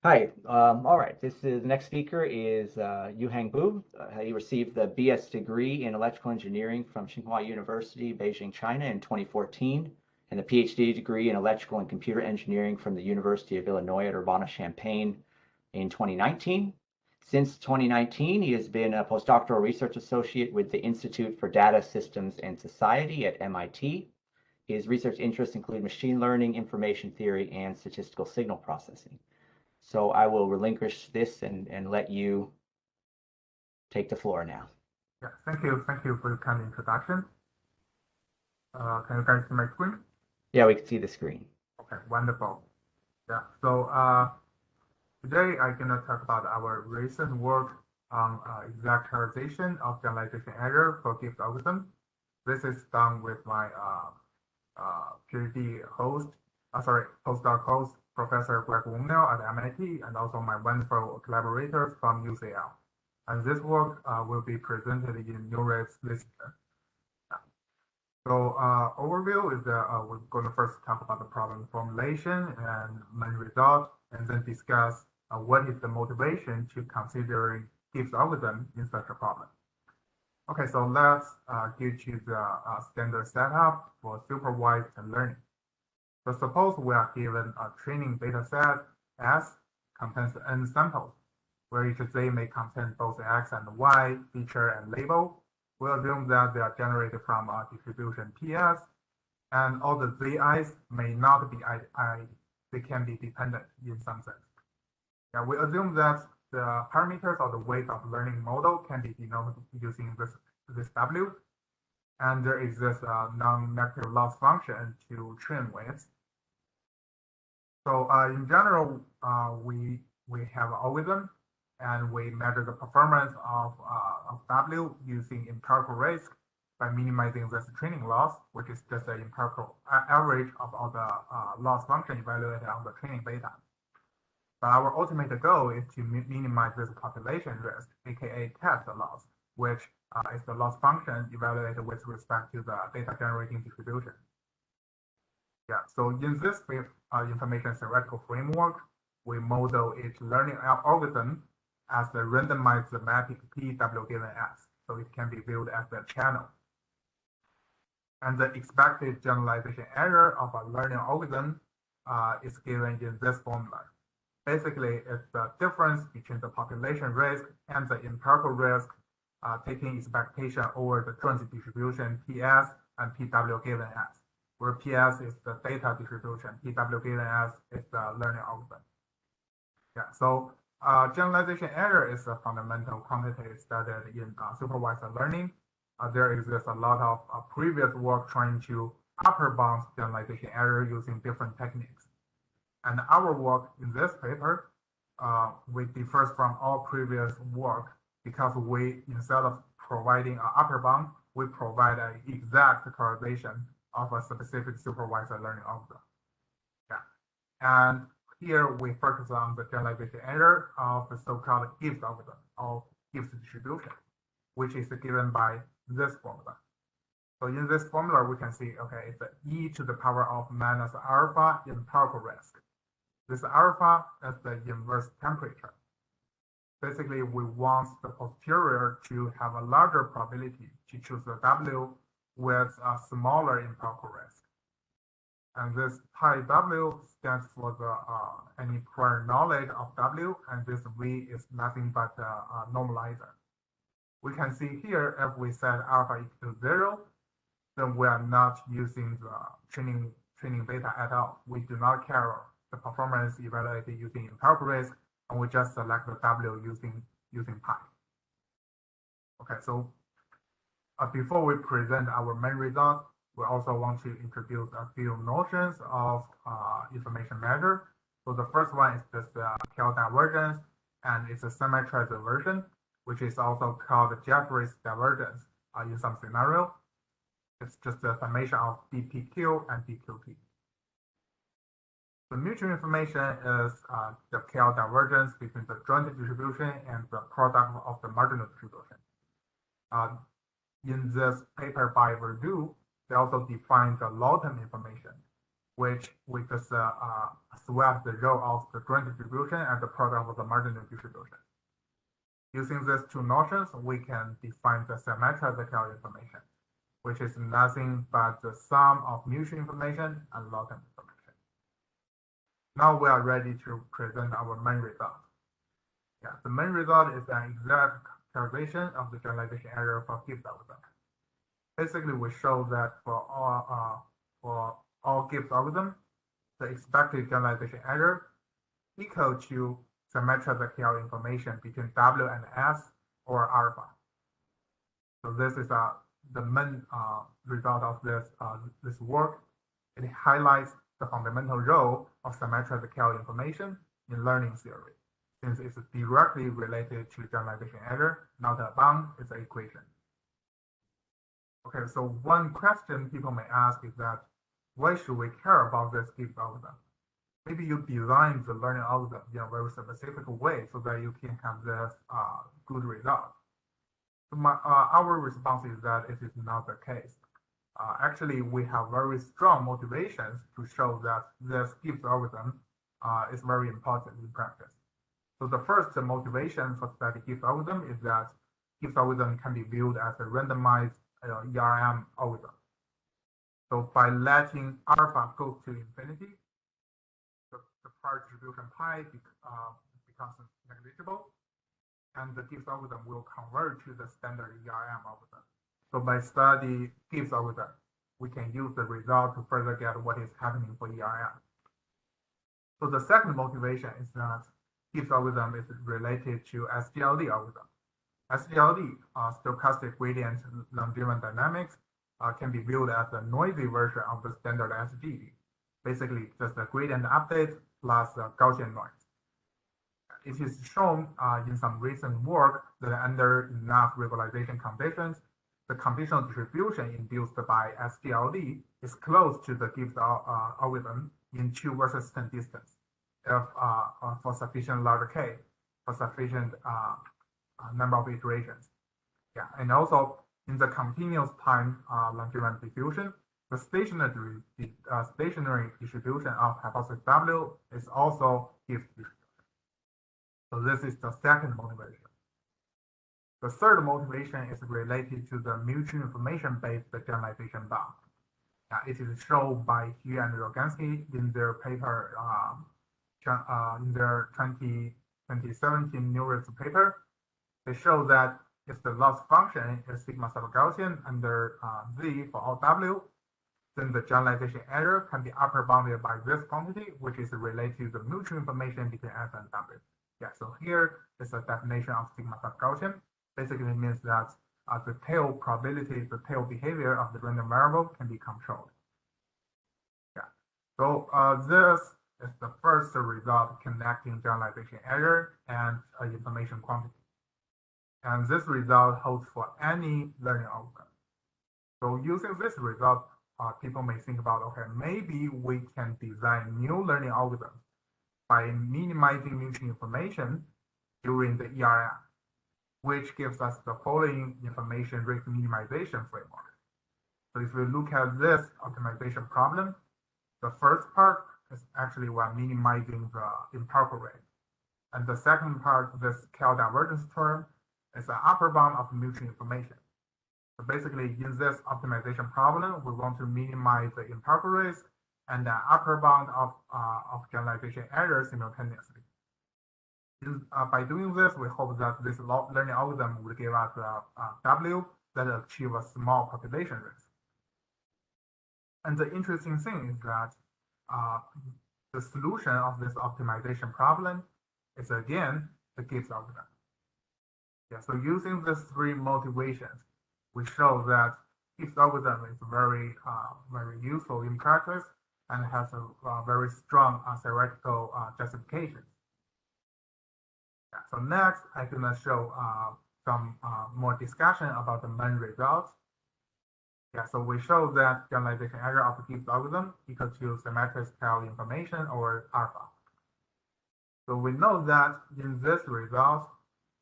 Hi. All right. The next speaker is Yuheng Bu. He received the BS degree in electrical engineering from Tsinghua University, Beijing, China in 2014, and the PhD degree in electrical and computer engineering from the University of Illinois at Urbana-Champaign in 2019. Since 2019, he has been a postdoctoral research associate with the Institute for Data Systems and Society at MIT. His research interests include machine learning, information theory, and statistical signal processing. So I will relinquish this and let you take the floor now. Yeah, thank you for the kind introduction. Can you guys see my screen? Yeah, we can see the screen. Okay, wonderful. Yeah, so today I'm gonna talk about our recent work on characterization of generalization error for Gibbs algorithm. This is done with my PhD host, postdoc host, Professor Greg Womnell at MIT, and also my wonderful collaborators from UCL. And this work will be presented in NeurIPS this year. So overview is that we're going to first talk about the problem formulation and main result, and then discuss what is the motivation to considering Gibbs algorithm in such a problem. Okay, so let's get to the standard setup for supervised learning. So suppose we are given a training data set S contains n samples, where each Z may contain both X and Y feature and label. We assume that they are generated from a distribution PS, and all the ZIs may not be they can be dependent in some sense. Yeah, we assume that the parameters or the weight of learning model can be denoted using this W, and there exists a non-negative loss function to train with. So in general, we have an algorithm, and we measure the performance of W using empirical risk by minimizing this training loss, which is just the empirical average of all the loss function evaluated on the training data. But our ultimate goal is to minimize this population risk, aka test loss, which is the loss function evaluated with respect to the data generating distribution. Yeah, so in this information theoretical framework, we model each learning algorithm as the randomized mapping PW given S. So it can be viewed as a channel. And the expected generalization error of a learning algorithm is given in this formula. Basically, it's the difference between the population risk and the empirical risk taking expectation over the truancy distribution PS and PW given S, where PS is the data distribution, PW given S is the learning algorithm. Yeah, so generalization error is a fundamental quantity studied in supervised learning. There exists a lot of previous work trying to upper bound generalization error using different techniques. And our work in this paper, we differs from all previous work because we, instead of providing an upper bound, we provide an exact correlation of a specific supervised learning algorithm. Yeah, and here we focus on the generalization error of the so-called Gibbs algorithm or Gibbs distribution, which is given by this formula. So in this formula, we can see, okay, it's e to the power of minus alpha empirical risk. This alpha is the inverse temperature. Basically, we want the posterior to have a larger probability to choose the W with a smaller empirical risk. And this pi W stands for the any prior knowledge of W, and this V is nothing but a normalizer. We can see here, if we set alpha equal to 0, then we are not using the training data at all. We do not care the performance evaluated using empirical risk, and we just select the W using pi. Okay, so before we present our main result, we also want to introduce a few notions of information measure. So the first one is just the KL divergence, and it's a symmetrized version, which is also called Jeffreys divergence in some scenario. It's just the summation of dpq and dqp. The mutual information is the KL divergence between the joint distribution and the product of the marginal distribution. In this paper by Verdú, they also define the Lawton information. which we just swap the row of the joint distribution and the product of the marginal distribution. Using these two notions, we can define the symmetric KL information, which is nothing but the sum of mutual information and latent information. Now we are ready to present our main result. Yeah, the main result is an exact characterization of the generalization error for Gibbs algorithm. Basically, we show that for all Gibbs algorithms, the expected generalization error equal to symmetric KL information between W and S or alpha. So this is the main result of this work. It highlights the fundamental role of symmetric KL information in learning theory, since it's directly related to generalization error, not a bound, it's an equation. Okay, so one question people may ask is that, why should we care about this Gibbs algorithm? Maybe you design the learning algorithm in a very specific way so that you can have this good result. So our response is that it is not the case. Actually, we have very strong motivations to show that this Gibbs algorithm is very important in practice. So the first motivation for studying Gibbs algorithm is that Gibbs algorithm can be viewed as a randomized ERM algorithm. So by letting alpha go to infinity, the power distribution pi becomes negligible, and the Gibbs algorithm will convert to the standard ERM algorithm. So by studying Gibbs algorithm, we can use the result to further get what is happening for ERM. So the second motivation is that Gibbs algorithm is related to SGLD algorithm. SGLD, stochastic gradient long-driven dynamics, can be viewed as a noisy version of the standard SGD. Basically, just a gradient update plus Gaussian noise. It is shown in some recent work that under enough regularization conditions, the conditional distribution induced by SGLD is close to the Gibbs algorithm in 2 versus 10 distance if, for sufficient large k, for sufficient number of iterations. Yeah, and also in the continuous time long-driven diffusion, the stationary distribution of hypothesis W is also Gibbs distribution. So this is the second motivation. The third motivation is related to the mutual information-based generalization bound. It is shown by Yu and Rogansky in their paper, in their 2017 New Risk paper. They show that if the loss function is sigma sub-Gaussian under Z for all W, then the generalization error can be upper bounded by this quantity, which is related to the mutual information between S and W. Yeah, so here is a definition of sigma sub-Gaussian. Basically means that the tail probability, the tail behavior of the random variable can be controlled. Yeah, so this is the first result connecting generalization error and information quantity. And this result holds for any learning algorithm. So using this result, people may think about, okay, maybe we can design new learning algorithms by minimizing mutual information during the ERM, which gives us the following information rate minimization framework. So if we look at this optimization problem, the first part is actually we're minimizing the empirical rate. And the second part, this KL divergence term, is an upper bound of mutual information. So basically, in this optimization problem, we want to minimize the empirical risk and the upper bound of generalization error simultaneously. By doing this, we hope that this learning algorithm will give us a W that achieve a small population risk. And the interesting thing is that the solution of this optimization problem is again the Gibbs algorithm. Yeah, so using these three motivations, we show that Gibbs algorithm is very useful in practice and has a very strong theoretical justification. Yeah, so next, I'm gonna show some more discussion about the main results. Yeah, so we show that generalization error of the Gibbs algorithm equal to symmetric KL information or alpha. So we know that in this result,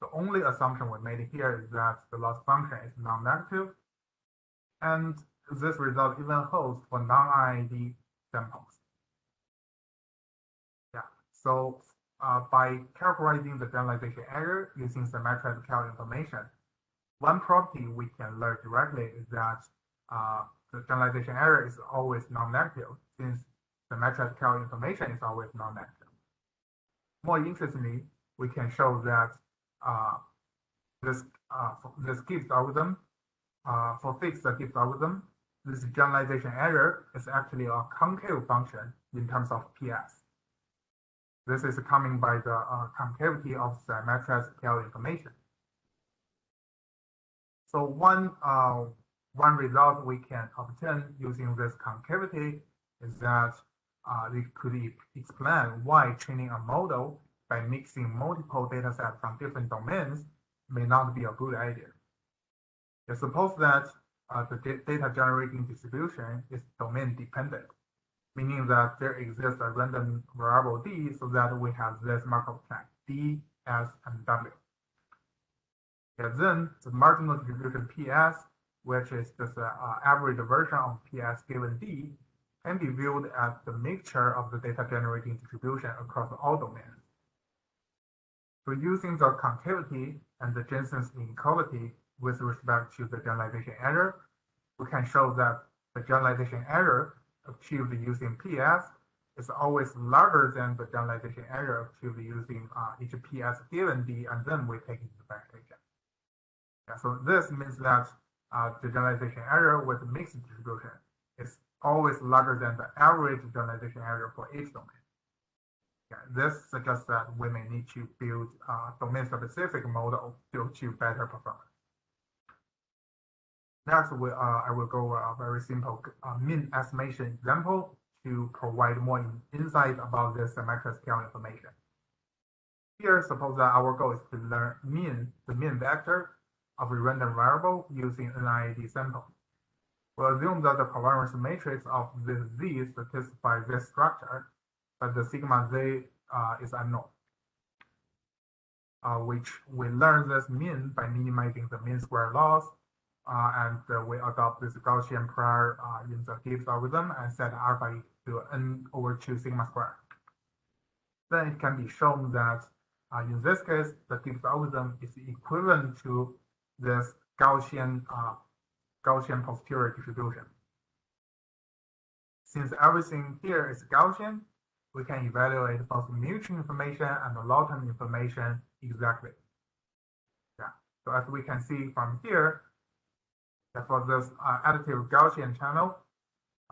the only assumption we made here is that the loss function is non-negative, and this result even holds for non-IID samples. So by characterizing the generalization error using symmetrized KL information, one property we can learn directly is that the generalization error is always non-negative, since the symmetrized KL information is always non-negative. More interestingly, we can show that this Gibbs algorithm, for fixed Gibbs algorithm, this generalization error is actually a concave function in terms of PS. This is coming by the concavity of the symmetrized KL information. So one result we can obtain using this concavity is that it could explain why training a model by mixing multiple data sets from different domains may not be a good idea. Suppose that the data generating distribution is domain dependent, meaning that there exists a random variable d so that we have this Markov chain d, s, and w. Then the marginal distribution ps, which is just the average version of ps given d, can be viewed as the mixture of the data generating distribution across all domains. So using the concavity and the Jensen's inequality with respect to the generalization error, we can show that the generalization error achieved using PS is always larger than the generalization error achieved using each PS given D, and then we take into factorization. So this means that the generalization error with mixed distribution is always larger than the average generalization error for each domain. This suggests that we may need to build a domain-specific model to achieve better performance. Next, I will go over a very simple mean estimation example to provide more insight about this symmetric KL information. Here, suppose that our goal is to learn the mean vector of a random variable using NIAD sample. We'll assume that the covariance matrix of this Z satisfies this structure, but the sigma Z is unknown. Which we learn this mean by minimizing the mean square loss, and we adopt this Gaussian prior in the Gibbs algorithm and set alpha to n over 2 sigma squared. Then it can be shown that in this case, the Gibbs algorithm is equivalent to this Gaussian posterior distribution. Since everything here is Gaussian, we can evaluate both mutual information and the long-term information exactly. So as we can see from here, that for this additive Gaussian channel,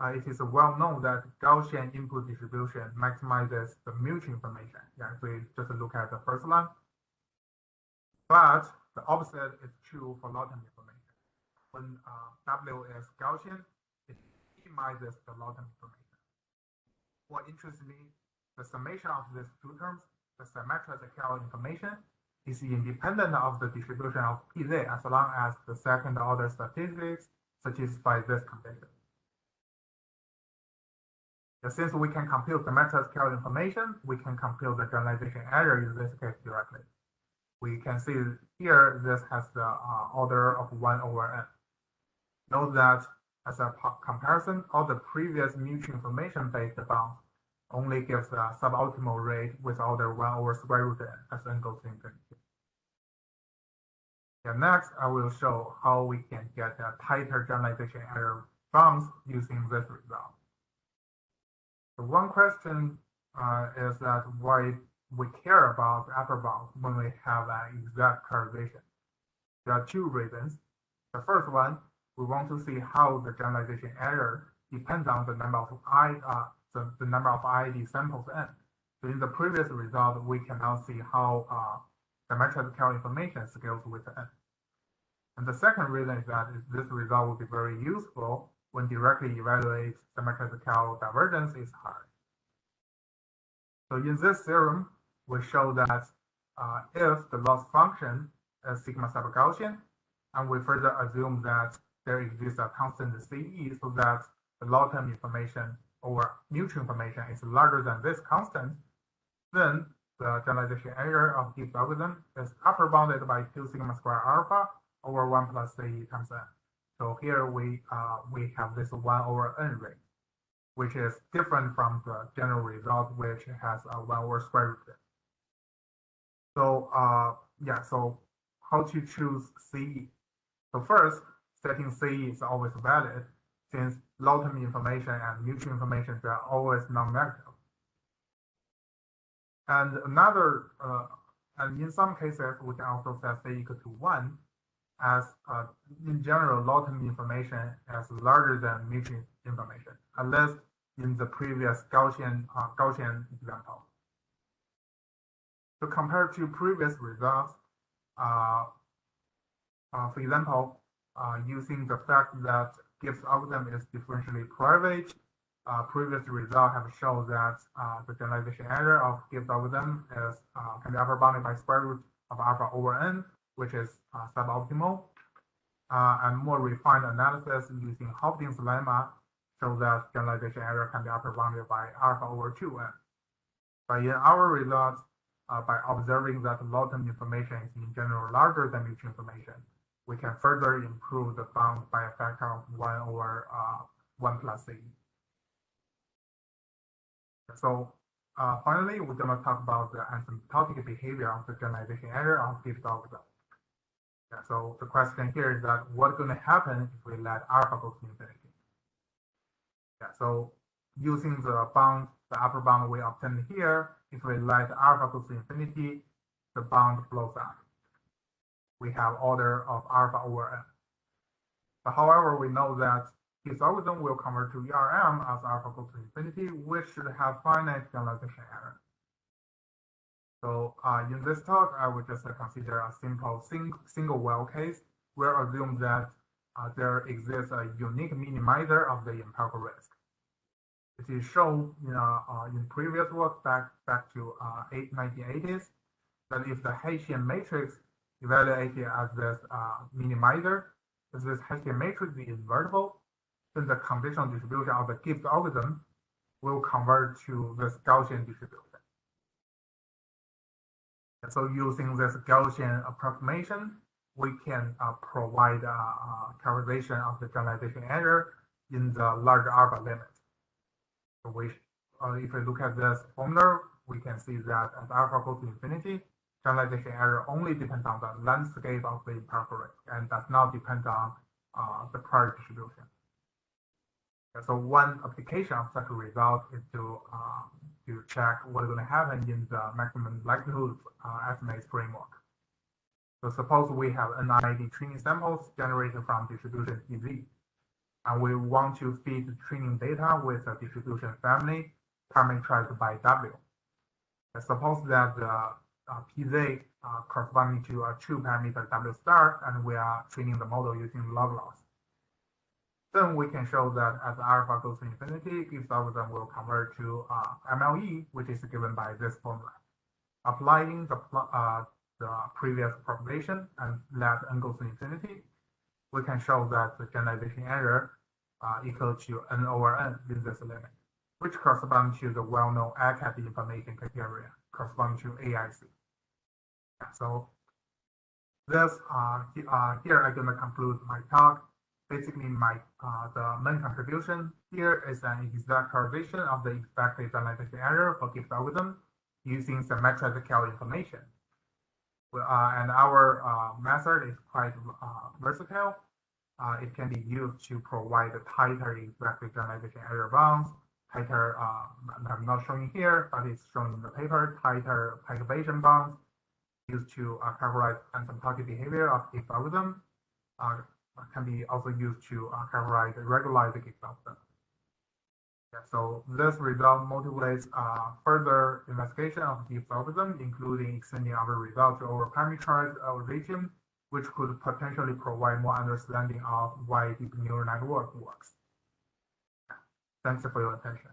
it is well known that Gaussian input distribution maximizes the mutual information. If we just look at the first line. But the opposite is true for long-term information. When W is Gaussian, it minimizes the long-term information. More interestingly, the summation of these two terms, the symmetric KL information, is independent of the distribution of PZ as long as the second order statistics satisfy this condition. Since we can compute the symmetric KL information, we can compute the generalization error in this case directly. We can see here this has the order of 1 over n. Note that as a comparison, all the previous mutual information based bounds only gives a suboptimal rate with order 1 over square root n as n goes to infinity. Next, I will show how we can get a tighter generalization error bounds using this result. So one question is that why we care about upper bounds when we have an exact characterization. There are two reasons. The first one, we want to see how the generalization error depends on the number of the number of IID samples n. So in the previous result, we can now see how the symmetric KL information scales with n. And the second reason is that this result will be very useful when directly evaluate symmetric KL divergence is hard. So in this theorem, we show that if the loss function is sigma sub Gaussian, and we further assume that there exists a constant CE so that the long-term information over mutual information is larger than this constant, then the generalization error of Gibbs algorithm is upper bounded by 2 sigma square alpha over 1 plus CE times n. So here we have this 1 over n rate. which is different from the general result, which has a 1 over square root. So yeah, so how to choose CE? So first, setting CE is always valid since low-term information and mutual information are always non-negative. And and in some cases, we can also set C equal to 1 as in general, low-term information is larger than mutual information, at least in the previous Gaussian example. So compared to previous results, for example, using the fact that Gibbs algorithm is differentially private, previous results have shown that the generalization error of Gibbs algorithm is can be upper bounded by square root of alpha over n, which is suboptimal. And more refined analysis using Hopkins lemma shows that generalization error can be upper bounded by alpha over 2n. But in our results, by observing that low-term information is in general larger than mutual information, we can further improve the bound by a factor of 1 over 1 plus c. So finally, we're going to talk about the asymptotic behavior of the generalization error of Gibbs algorithm. Yeah, so the question here is that what's going to happen if we let alpha go to infinity? Yeah, so using the bound, the upper bound we obtained here, if we let alpha go to infinity, the bound blows up. We have order of alpha over n. But however, we know that this algorithm will convert to ERM as alpha goes to infinity, which should have finite generalization error. So in this talk, I will just consider a simple single well case. We'll assume that there exists a unique minimizer of the empirical risk. It is shown in previous work back to 1980s that if the Hessian matrix evaluated as this minimizer, if this Hessian matrix is invertible, then the conditional distribution of the Gibbs algorithm will convert to this Gaussian distribution. And so using this Gaussian approximation, we can provide characterization of the generalization error in the large alpha limit. So if we look at this formula, we can see that as alpha goes to infinity, generalization error only depends on the landscape of the empirical risk and does not depend on the prior distribution. And so one application of such a result is to check what is going to happen in the maximum likelihood estimates framework. So suppose we have NID training samples generated from distribution TZ, and we want to feed training data with a distribution family parameterized by W. And suppose that the PZ corresponding to a 2-parameter W star, and we are training the model using log loss. Then we can show that as alpha goes to infinity, Gibbs algorithm will convert to MLE, which is given by this formula. Applying the previous propagation and let n goes to infinity, we can show that the generalization error equal to n over n in this limit, which corresponds to the well-known ACAT information criteria corresponding to AIC. So this here I'm going to conclude my talk. Basically, the main contribution here is an exact characterization of the expected generalization error for Gibbs algorithm using symmetrized KL information. And our method is quite versatile. It can be used to provide tighter expected generalization error bounds, tighter, I'm not showing here, but it's shown in the paper, tighter perturbation bounds used to characterize asymptotic behavior of Gibbs algorithm. Can be also used to characterize regularized Gibbs algorithm. Yeah, so this result motivates further investigation of Gibbs algorithm, including extending our result to our parameterized regime, which could potentially provide more understanding of why deep neural network works. Thanks for your attention.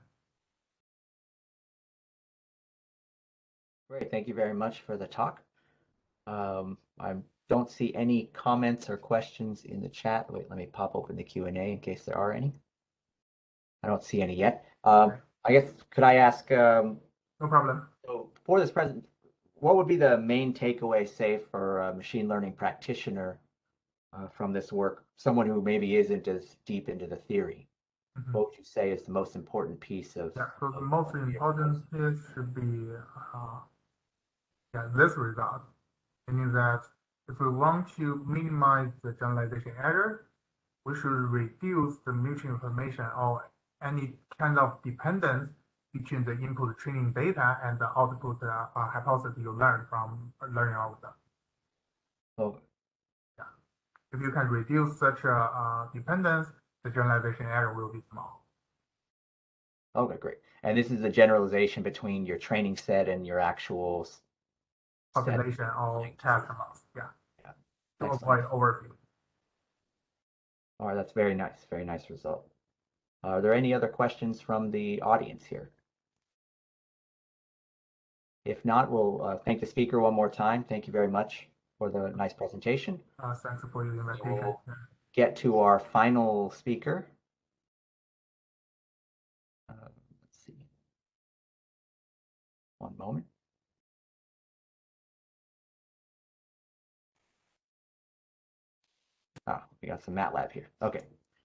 Great, thank you very much for the talk. I don't see any comments or questions in the chat. Wait, let me pop open the Q&A in case there are any. I don't see any yet. I guess, could I ask? No problem. So for this what would be the main takeaway, say, for a machine learning practitioner from this work, someone who maybe isn't as deep into the theory? what would you say is the most important piece of? Yeah, so the most important piece should be this result, meaning that if we want to minimize the generalization error, we should reduce the mutual information or any kind of dependence between the input training data and the output hypothesis you learn from learning of them. Oh, Yeah. If you can reduce such a dependence, the generalization error will be small. okay, great. And this is a generalization between your training set and your actual Population or task amounts, yeah. Yeah. To Excellent. avoid overfit. All right, that's very nice result. Are there any other questions from the audience here? If not, we'll thank the speaker one more time. Thank you very much for the nice presentation. Thanks for your invitation. We'll get to our final speaker. Let's see. One moment. We got some MATLAB here. Okay.